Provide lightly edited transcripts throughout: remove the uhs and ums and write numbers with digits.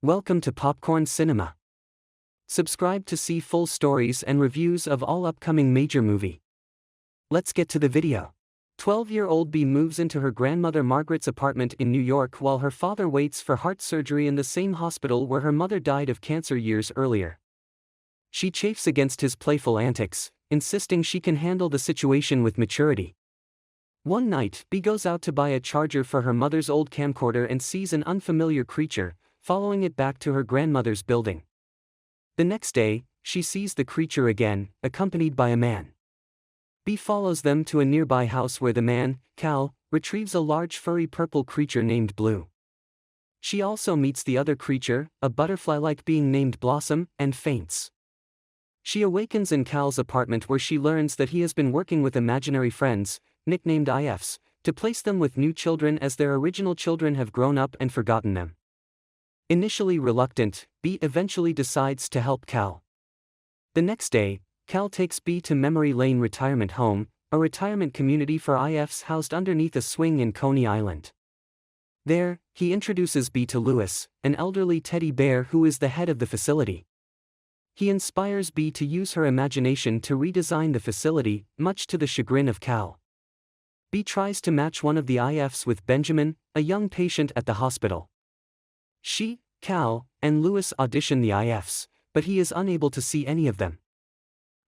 Welcome to Popcorn Cinema. Subscribe to see full stories and reviews of all upcoming major movie. Let's get to the video. 12-year-old Bea moves into her grandmother Margaret's apartment in New York while her father waits for heart surgery in the same hospital where her mother died of cancer years earlier. She chafes against his playful antics, insisting she can handle the situation with maturity. One night, Bea goes out to buy a charger for her mother's old camcorder and sees an unfamiliar creature, following it back to her grandmother's building. The next day, she sees the creature again, accompanied by a man. Bea follows them to a nearby house where the man, Cal, retrieves a large furry purple creature named Blue. She also meets the other creature, a butterfly-like being named Blossom, and faints. She awakens in Cal's apartment where she learns that he has been working with imaginary friends, nicknamed IFs, to place them with new children as their original children have grown up and forgotten them. Initially reluctant, Bea eventually decides to help Cal. The next day, Cal takes Bea to Memory Lane Retirement Home, a retirement community for IFs housed underneath a swing in Coney Island. There, he introduces Bea to Louis, an elderly teddy bear who is the head of the facility. He inspires Bea to use her imagination to redesign the facility, much to the chagrin of Cal. Bea tries to match one of the IFs with Benjamin, a young patient at the hospital. She, Cal, and Louis audition the IFs, but he is unable to see any of them.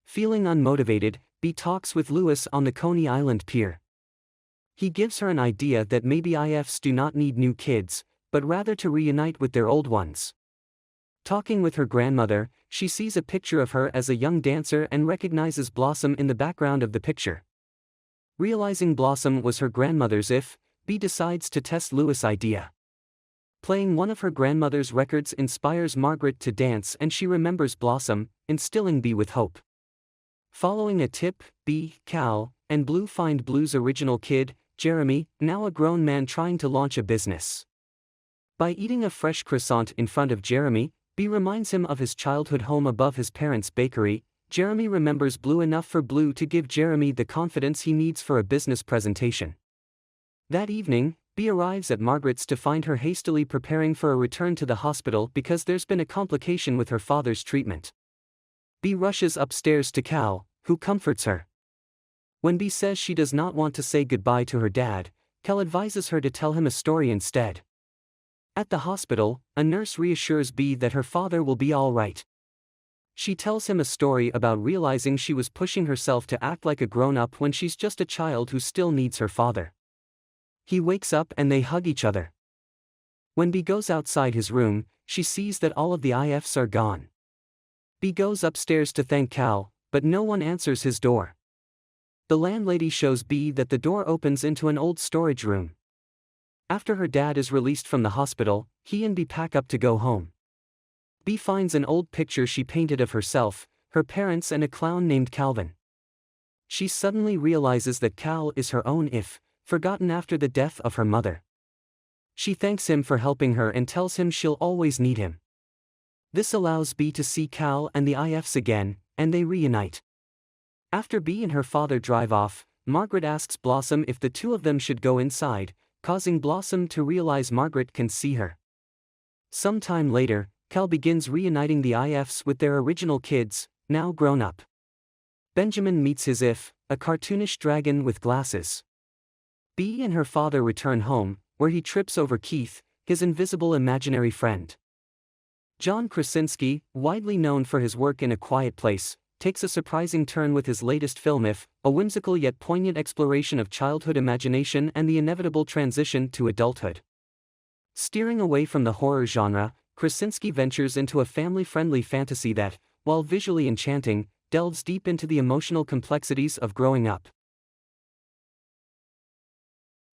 Feeling unmotivated, Bea talks with Louis on the Coney Island pier. He gives her an idea that maybe IFs do not need new kids, but rather to reunite with their old ones. Talking with her grandmother, she sees a picture of her as a young dancer and recognizes Blossom in the background of the picture. Realizing Blossom was her grandmother's Bea decides to test Louis' idea. Playing one of her grandmother's records inspires Margaret to dance and she remembers Blossom, instilling Bea with hope. Following a tip, Bea, Cal, and Blue find Blue's original kid, Jeremy, now a grown man trying to launch a business. By eating a fresh croissant in front of Jeremy, Bea reminds him of his childhood home above his parents' bakery. Jeremy remembers Blue enough for Blue to give Jeremy the confidence he needs for a business presentation. That evening, Bea arrives at Margaret's to find her hastily preparing for a return to the hospital because there's been a complication with her father's treatment. Bea rushes upstairs to Cal, who comforts her. When Bea says she does not want to say goodbye to her dad, Cal advises her to tell him a story instead. At the hospital, a nurse reassures Bea that her father will be all right. She tells him a story about realizing she was pushing herself to act like a grown-up when she's just a child who still needs her father. He wakes up and they hug each other. When Bea goes outside his room, she sees that all of the IFs are gone. Bea goes upstairs to thank Cal, but no one answers his door. The landlady shows Bea that the door opens into an old storage room. After her dad is released from the hospital, he and Bea pack up to go home. Bea finds an old picture she painted of herself, her parents and a clown named Calvin. She suddenly realizes that Cal is her own forgotten after the death of her mother. She thanks him for helping her and tells him she'll always need him. This allows Bea to see Cal and the IFs again, and they reunite. After Bea and her father drive off, Margaret asks Blossom if the two of them should go inside, causing Blossom to realize Margaret can see her. Sometime later, Cal begins reuniting the IFs with their original kids, now grown up. Benjamin meets his a cartoonish dragon with glasses. Bea and her father return home, where he trips over Keith, his invisible imaginary friend. John Krasinski, widely known for his work in A Quiet Place, takes a surprising turn with his latest film a whimsical yet poignant exploration of childhood imagination and the inevitable transition to adulthood. Steering away from the horror genre, Krasinski ventures into a family-friendly fantasy that, while visually enchanting, delves deep into the emotional complexities of growing up.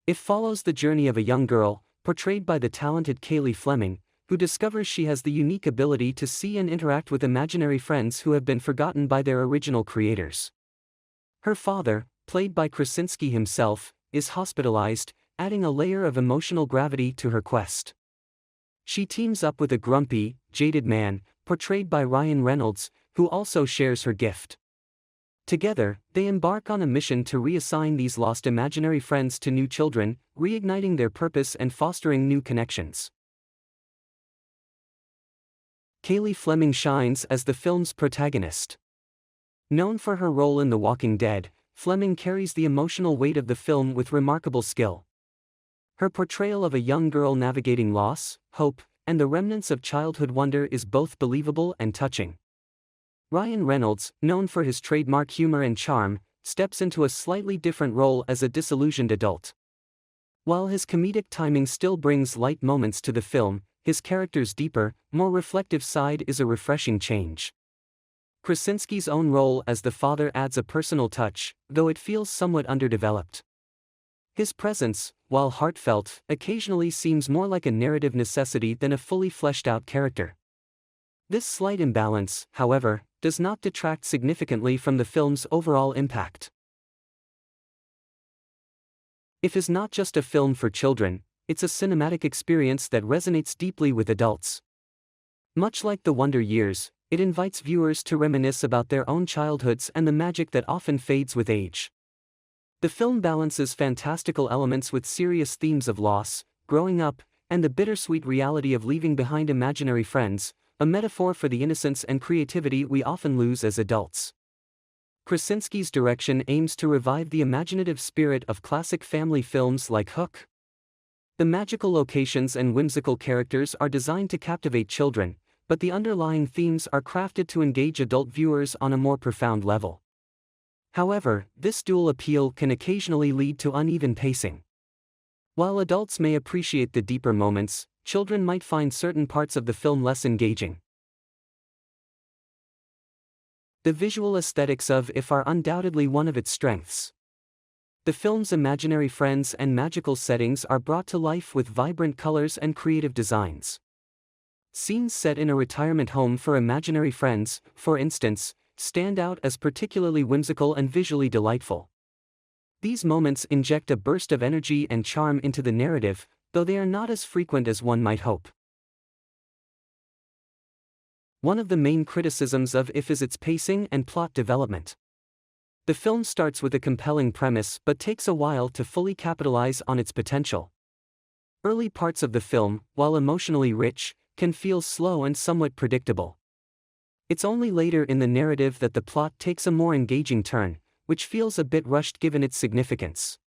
It follows the journey of a young girl, portrayed by the talented Kaylee Fleming, who discovers she has the unique ability to see and interact with imaginary friends who have been forgotten by their original creators. Her father, played by Krasinski himself, is hospitalized, adding a layer of emotional gravity to her quest. She teams up with a grumpy, jaded man, portrayed by Ryan Reynolds, who also shares her gift. Together, they embark on a mission to reassign these lost imaginary friends to new children, reigniting their purpose and fostering new connections. Kaylee Fleming shines as the film's protagonist. Known for her role in The Walking Dead, Fleming carries the emotional weight of the film with remarkable skill. Her portrayal of a young girl navigating loss, hope, and the remnants of childhood wonder is both believable and touching. Ryan Reynolds, known for his trademark humor and charm, steps into a slightly different role as a disillusioned adult. While his comedic timing still brings light moments to the film, his character's deeper, more reflective side is a refreshing change. Krasinski's own role as the father adds a personal touch, though it feels somewhat underdeveloped. His presence, while heartfelt, occasionally seems more like a narrative necessity than a fully fleshed-out character. This slight imbalance, however, does not detract significantly from the film's overall impact. If is not just a film for children, it's a cinematic experience that resonates deeply with adults. Much like The Wonder Years, it invites viewers to reminisce about their own childhoods and the magic that often fades with age. The film balances fantastical elements with serious themes of loss, growing up, and the bittersweet reality of leaving behind imaginary friends, a metaphor for the innocence and creativity we often lose as adults. Krasinski's direction aims to revive the imaginative spirit of classic family films like Hook. The magical locations and whimsical characters are designed to captivate children, but the underlying themes are crafted to engage adult viewers on a more profound level. However, this dual appeal can occasionally lead to uneven pacing. While adults may appreciate the deeper moments, children might find certain parts of the film less engaging. The visual aesthetics of If are undoubtedly one of its strengths. The film's imaginary friends and magical settings are brought to life with vibrant colors and creative designs. Scenes set in a retirement home for imaginary friends, for instance, stand out as particularly whimsical and visually delightful. These moments inject a burst of energy and charm into the narrative, though they are not as frequent as one might hope. One of the main criticisms of If is its pacing and plot development. The film starts with a compelling premise but takes a while to fully capitalize on its potential. Early parts of the film, while emotionally rich, can feel slow and somewhat predictable. It's only later in the narrative that the plot takes a more engaging turn, which feels a bit rushed given its significance.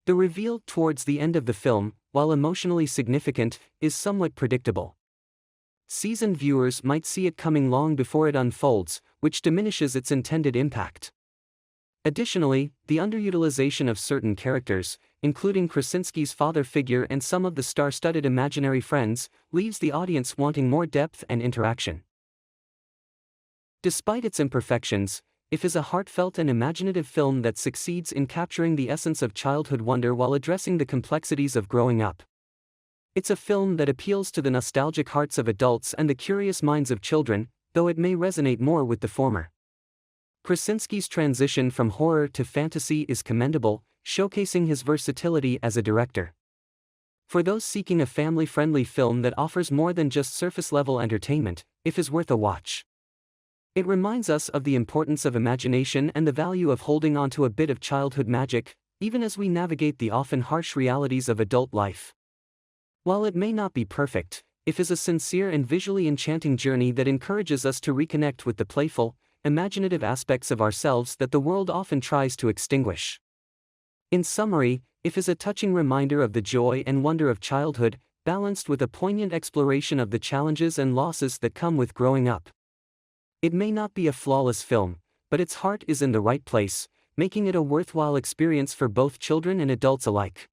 The reveal towards the end of the film, while emotionally significant, is somewhat predictable. Seasoned viewers might see it coming long before it unfolds, which diminishes its intended impact. Additionally, the underutilization of certain characters, including Krasinski's father figure and some of the star-studded imaginary friends, leaves the audience wanting more depth and interaction. Despite its imperfections, If is a heartfelt and imaginative film that succeeds in capturing the essence of childhood wonder while addressing the complexities of growing up. It's a film that appeals to the nostalgic hearts of adults and the curious minds of children, though it may resonate more with the former. Krasinski's transition from horror to fantasy is commendable, showcasing his versatility as a director. For those seeking a family-friendly film that offers more than just surface-level entertainment, If is worth a watch. It reminds us of the importance of imagination and the value of holding on to a bit of childhood magic, even as we navigate the often harsh realities of adult life. While it may not be perfect, If is a sincere and visually enchanting journey that encourages us to reconnect with the playful, imaginative aspects of ourselves that the world often tries to extinguish. In summary, If is a touching reminder of the joy and wonder of childhood, balanced with a poignant exploration of the challenges and losses that come with growing up. It may not be a flawless film, but its heart is in the right place, making it a worthwhile experience for both children and adults alike.